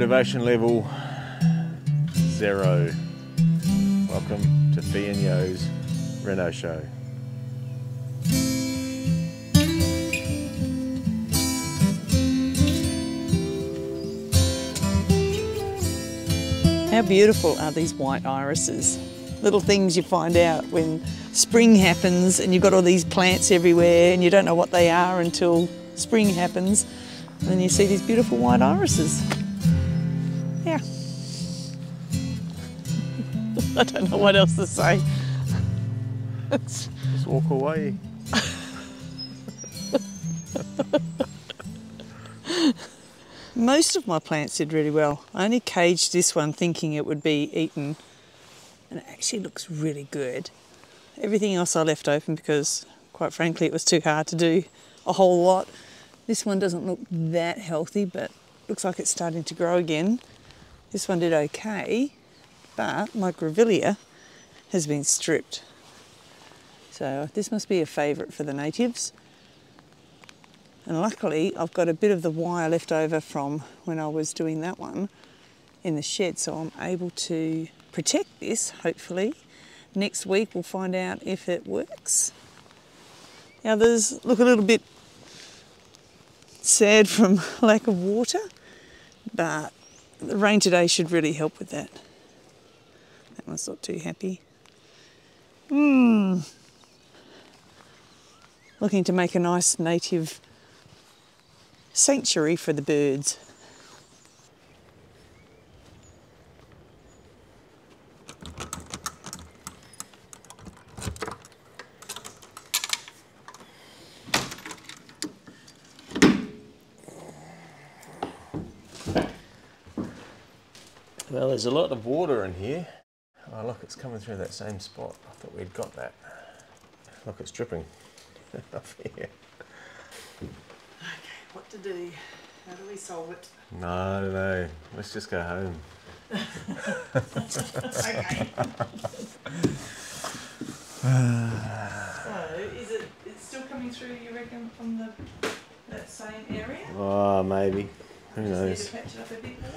Renovation level 0. Welcome to Fee and Yo's Reno Show. How beautiful are these white irises? Little things you find out when spring happens and you've got all these plants everywhere and you don't know what they are until spring happens. And then you see these beautiful white irises. Yeah. I don't know what else to say. Just walk away. Most of my plants did really well. I only caged this one thinking it would be eaten, and it actually looks really good. Everything else I left open because, quite frankly, it was too hard to do a whole lot. This one doesn't look that healthy, but looks like it's starting to grow again. This one did okay, but my grevillea has been stripped. So this must be a favourite for the natives. And luckily, I've got a bit of the wire left over from when I was doing that one in the shed, so I'm able to protect this, hopefully. Next week, we'll find out if it works. The others look a little bit sad from lack of water, but the rain today should really help with that. That one's not too happy. Looking to make a nice native sanctuary for the birds. Well, there's a lot of water in here. Oh look, it's coming through that same spot. I thought we'd got that. Look, it's dripping off here. Okay, what to do? How do we solve it? No, I don't know. Let's just go home. Okay. So, it's still coming through, you reckon, from that same area? Oh, maybe. Who knows? Just need to patch it up a bit more?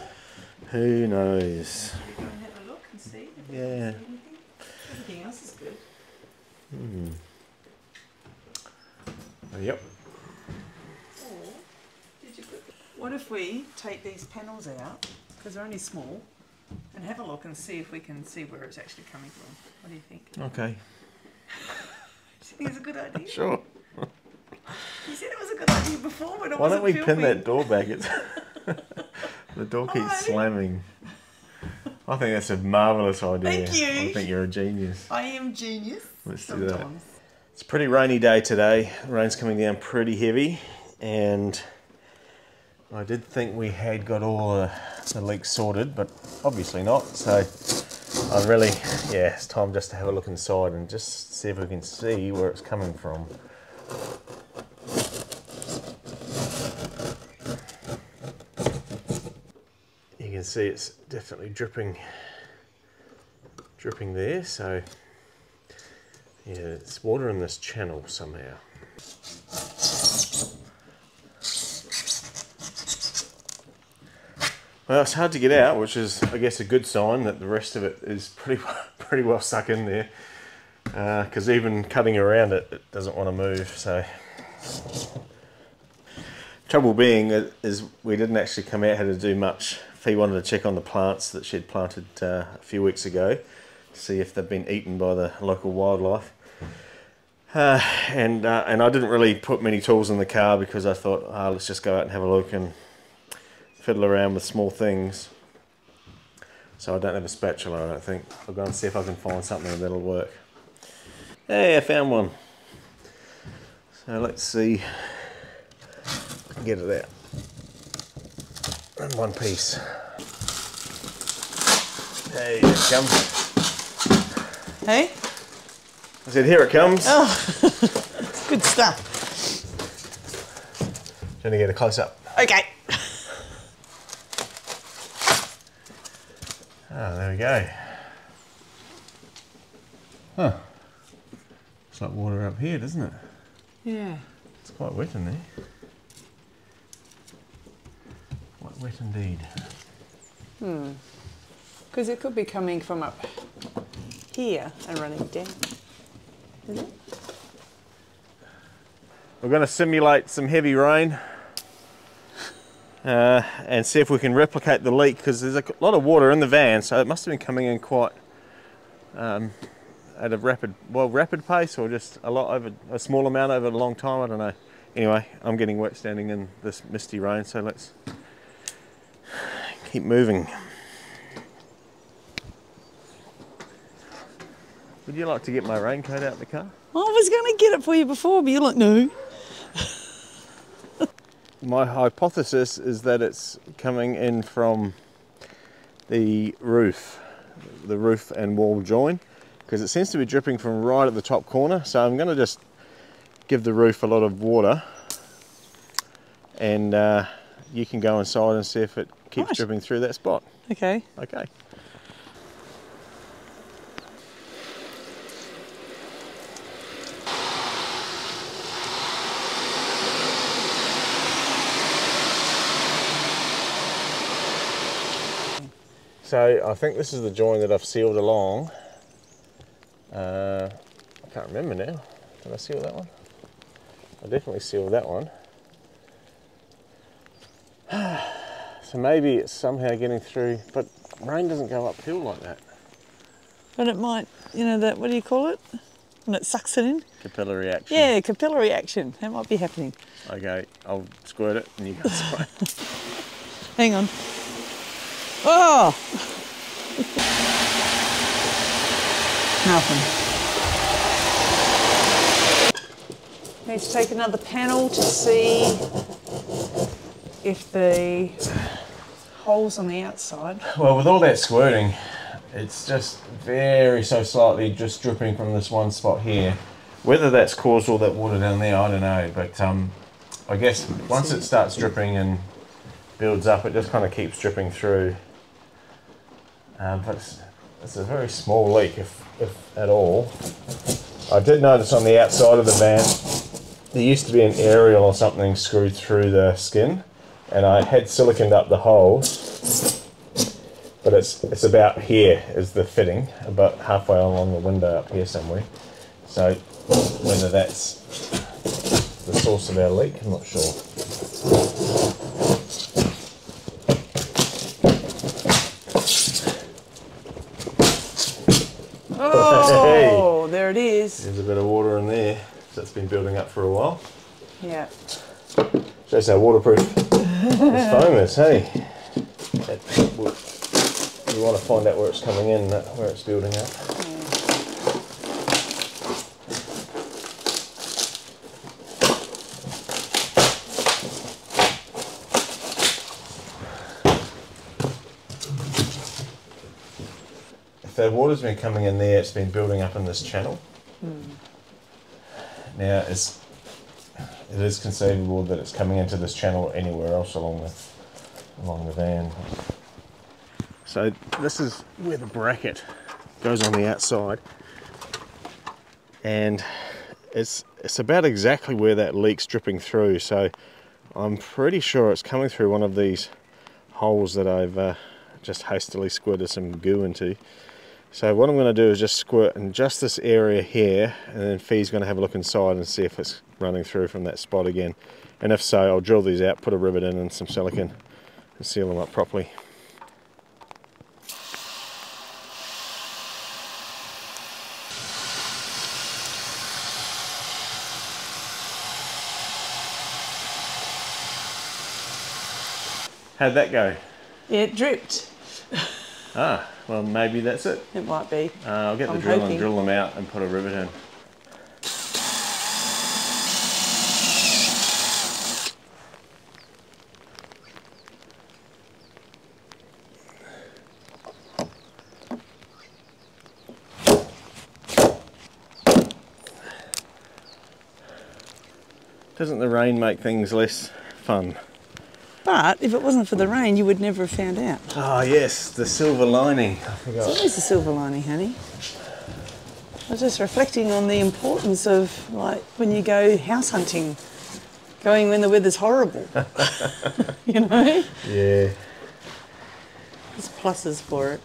Who knows? Go and have a look and see if Yeah. there's anything. Everything else is good. Oh, yep. Or, what if we take these panels out, because they're only small, and have a look and see if we can see where it's actually coming from? What do you think? Okay. Do you think it's a good idea? Sure. You said it was a good idea before when I Why don't wasn't we pin filming. that door back? It's the door keeps Alrighty. slamming. I think that's a marvellous idea. Thank you. I think you're a genius. I am genius. Let's do that. Sometimes. It's a pretty rainy day today. The rain's coming down pretty heavy, and I did think we had got all the leaks sorted, but obviously not. So I really, yeah, it's time just to have a look inside and just see if we can see where it's coming from. You can see it's definitely dripping there, so yeah, it's water in this channel somehow. Well, it's hard to get out, which is, I guess, a good sign that the rest of it is pretty well stuck in there. Because even cutting around it, it doesn't want to move. So, trouble being is we didn't actually come out here to do much. Fee wanted to check on the plants that she'd planted a few weeks ago, to see if they'd been eaten by the local wildlife. And I didn't really put many tools in the car because I thought, let's just go out and have a look and fiddle around with small things. So I don't have a spatula, I don't think. I'll go and see if I can find something that'll work. Hey, I found one. So let's see if I can get it out in one piece. Hey, here it comes. Hey? I said, here it comes. Oh, good stuff. Trying to get a close up. Okay. Oh, there we go. Huh. It's like water up here, doesn't it? Yeah. It's quite wet in there. Quite wet indeed. Because it could be coming from up here and running down. Is it? We're going to simulate some heavy rain and see if we can replicate the leak, because there's a lot of water in the van, so it must have been coming in quite at a rapid pace, or just a small amount over a long time, I don't know. Anyway, I'm getting wet standing in this misty rain, so let's keep moving. Would you like to get my raincoat out of the car? I was going to get it for you before, but you're like, no. My hypothesis is that it's coming in from the roof and wall join, because it seems to be dripping from right at the top corner. So I'm going to just give the roof a lot of water, and you can go inside and see if it keeps dripping through that spot. Okay. Okay. So I think this is the join that I've sealed along. I can't remember now. Did I seal that one? I definitely sealed that one. So maybe it's somehow getting through, but rain doesn't go uphill like that. But it might, you know, that, what do you call it? When it sucks it in? Capillary action. Yeah, capillary action. That might be happening. Okay, I'll squirt it and you can spray. Hang on. Oh! Nothing. Need to take another panel to see if the holes on the outside. Well, with all that squirting, it's just so slightly just dripping from this one spot here. Whether that's caused all that water down there, I don't know. But I guess once it starts dripping and builds up, it just kind of keeps dripping through. But it's a very small leak, if at all. I did notice on the outside of the van, there used to be an aerial or something screwed through the skin, and I had siliconed up the holes, but it's about here is the fitting, about halfway along the window up here somewhere. So whether that's the source of our leak, I'm not sure. Oh, there it is. There's a bit of water in there, so it's been building up for a while. Yeah. Shows how waterproof this foam is, hey? We want to find out where it's coming in, where it's building up. If the water's been coming in there, it's been building up in this channel. Now, it is conceivable that it's coming into this channel or anywhere else along the van. So this is where the bracket goes on the outside, and it's about exactly where that leak's dripping through. So I'm pretty sure it's coming through one of these holes that I've just hastily squirted some goo into. So what I'm going to do is just squirt in just this area here, and then Fee's going to have a look inside and see if it's running through from that spot again. And if so, I'll drill these out, put a rivet in and some silicone and seal them up properly. How'd that go? It dripped. Ah, well maybe that's it. It might be. I'll get the drill and drill them out and put a rivet in. Doesn't the rain make things less fun? But if it wasn't for the rain, you would never have found out. Oh yes, the silver lining. I forgot. It's always the silver lining, honey. I was just reflecting on the importance of, like, when you go house hunting, going when the weather's horrible. You know? Yeah. There's pluses for it.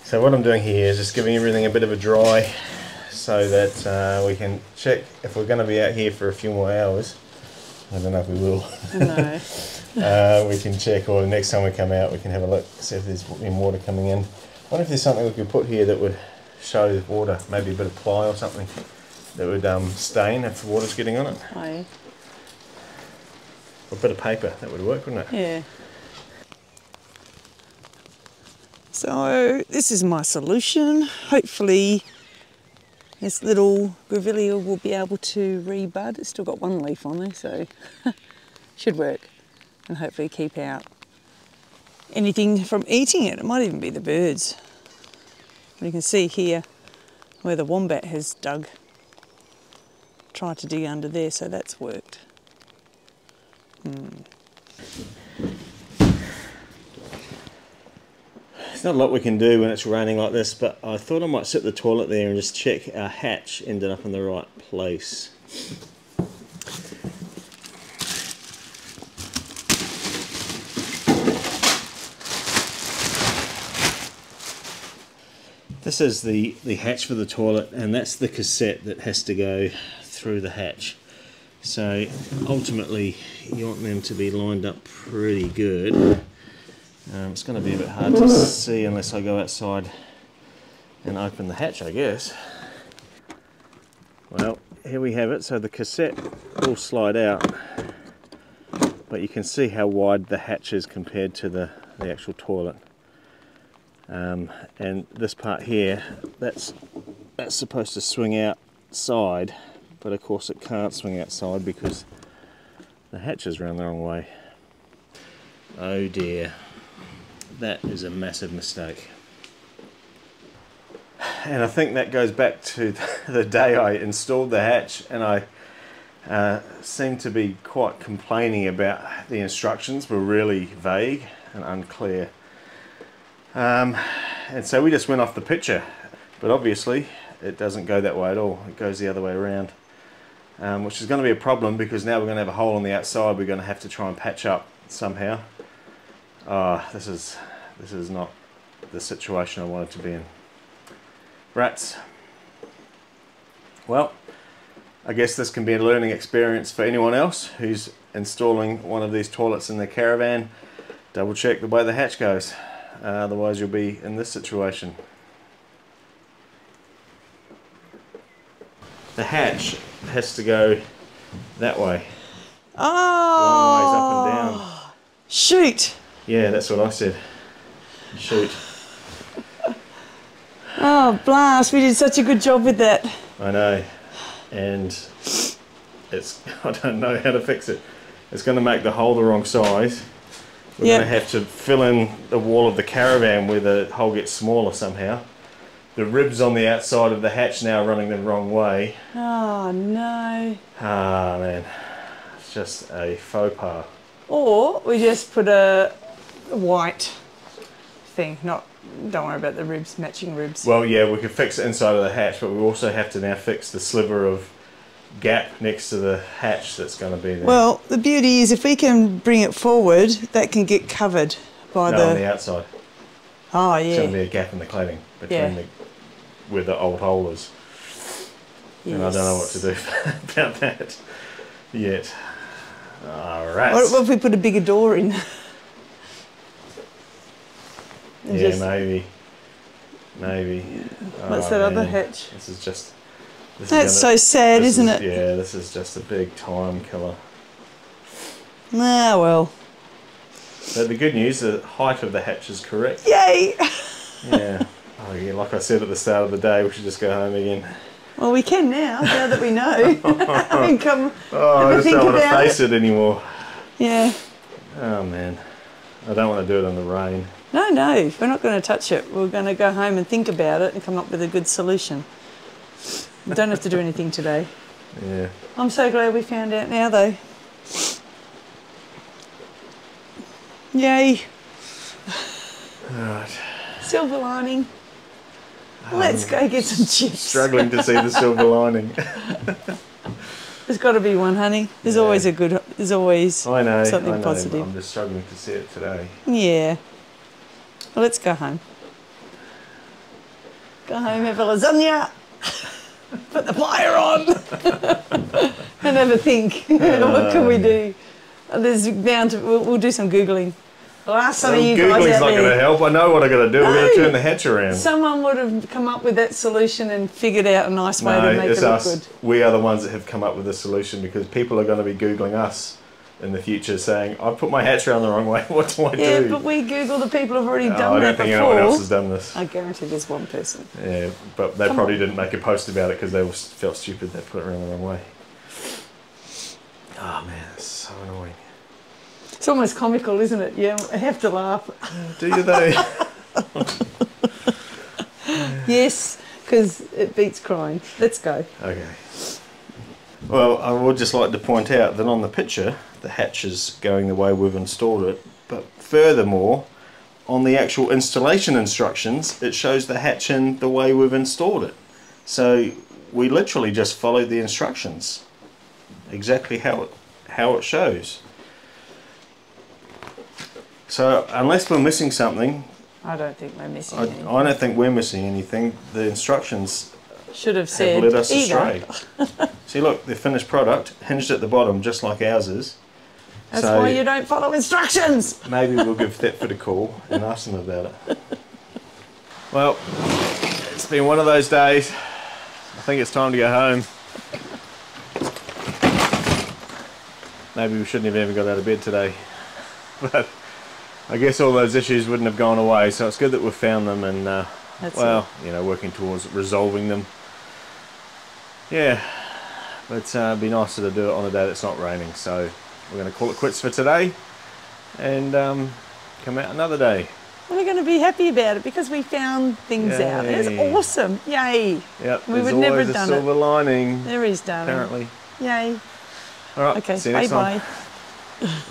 So what I'm doing here is just giving everything a bit of a dry so that we can check if we're going to be out here for a few more hours. I don't know if we will. No. We can check, or the next time we come out we can have a look, see if there's any water coming in. I wonder if there's something we could put here that would show the water, maybe a bit of ply or something that would stain if the water's getting on it. Oh, yeah. Or a bit of paper, that would work, wouldn't it? Yeah. So this is my solution. Hopefully this little grevillea will be able to rebud. It's still got one leaf on there, so should work. And hopefully keep out anything from eating it. It might even be the birds. But you can see here where the wombat has dug. Tried to dig under there, so that's worked. There's not a lot we can do when it's raining like this, but I thought I might sit the toilet there and just check our hatch ended up in the right place. This is the hatch for the toilet, and that's the cassette that has to go through the hatch. So ultimately you want them to be lined up pretty good. It's going to be a bit hard to see unless I go outside and open the hatch, I guess. Well, here we have it. So the cassette will slide out, but you can see how wide the hatch is compared to the actual toilet. And this part here, that's supposed to swing outside, but of course it can't swing outside because the hatch is round the wrong way. Oh dear, that is a massive mistake. And I think that goes back to the day I installed the hatch, and I seemed to be quite complaining about the instructions were really vague and unclear. And so we just went off the picture, but obviously it doesn't go that way at all. It goes the other way around, which is going to be a problem because now we're going to have a hole on the outside we're going to have to try and patch up somehow. This is not the situation I wanted to be in. Rats. Well, I guess this can be a learning experience for anyone else who's installing one of these toilets in their caravan. Double check the way the hatch goes. Otherwise you'll be in this situation. The hatch has to go that way. Oh! Long ways up and down. Shoot! Yeah, that's what I said. Shoot. Oh, blast, we did such a good job with that. I know. And I don't know how to fix it. It's going to make the hole the wrong size. We're going to have to fill in the wall of the caravan where the hole gets smaller somehow. The ribs on the outside of the hatch now are running the wrong way. Oh no. Ah man, it's just a faux pas. Or we just put a white thing, don't worry about the ribs, matching ribs. Well yeah, we could fix the inside of the hatch, but we also have to now fix the sliver of gap next to the hatch that's going to be there. Well, the beauty is if we can bring it forward, that can get covered by on the outside. Oh yeah. There's going to be a gap in the cladding between where the old hole is. Yes. And I don't know what to do about that yet. Alright. What if we put a bigger door in? Yeah, maybe. Maybe. What's that other hatch? This is just... That's so sad, isn't it? Yeah, this is just a big time killer. Ah, well. But the good news, the height of the hatch is correct. Yay! Yeah. Oh yeah, like I said at the start of the day, we should just go home again. Well, we can now that we know. I mean, come I just don't want to face it anymore. Yeah. Oh man. I don't want to do it in the rain. No, we're not going to touch it. We're going to go home and think about it and come up with a good solution. We don't have to do anything today. Yeah. I'm so glad we found out now, though. Yay. Alright. Silver lining. Let's go get some chips. Struggling to see the silver lining. There's got to be one, honey. There's always a good There's always I know, something positive. I'm just struggling to see it today. Yeah. Well, let's go home. Go home, have a lasagna, put the fire on, and have a think. What can we do? There's bound to, we'll do some Googling. I'll ask some of you guys Googling's out not going to there. help. I know what I've got to do. We're going to turn the hatch around. Someone would have come up with that solution and figured out a nice way to make it look good. We are the ones that have come up with the solution, because people are going to be Googling us in the future saying, I put my hatch around the wrong way, what do I do? Yeah, but we Google the people who've already done that before. I don't think anyone else has done this. I guarantee there's one person. Yeah, but they probably didn't make a post about it because they felt stupid they put it around the wrong way. Oh man, it's so annoying. It's almost comical, isn't it? Yeah, I have to laugh. Do you though? Yes, because it beats crying. Let's go. Okay. Well, I would just like to point out that on the picture, the hatch is going the way we've installed it, but furthermore, on the actual installation instructions, it shows the hatch in the way we've installed it. So we literally just followed the instructions, exactly how it shows. So unless we're missing something, I don't think we're missing anything. I don't think we're missing anything. The instructions should have said led us astray. See, look, the finished product hinged at the bottom, just like ours is. That's why you don't follow instructions. Maybe we'll give Thetford a call and ask them about it. Well, it's been one of those days. I think it's time to go home. Maybe we shouldn't have even got out of bed today. But I guess all those issues wouldn't have gone away, so it's good that we've found them and, well, you know, working towards resolving them. Yeah, but it'd be nicer to do it on a day that's not raining, so we're going to call it quits for today and come out another day. We're going to be happy about it because we found things out. It's awesome. Yay. Yep, we would never have done it. There's always a silver lining. There is, darling. Apparently. Yay. All right, Okay, see you next time. bye-bye.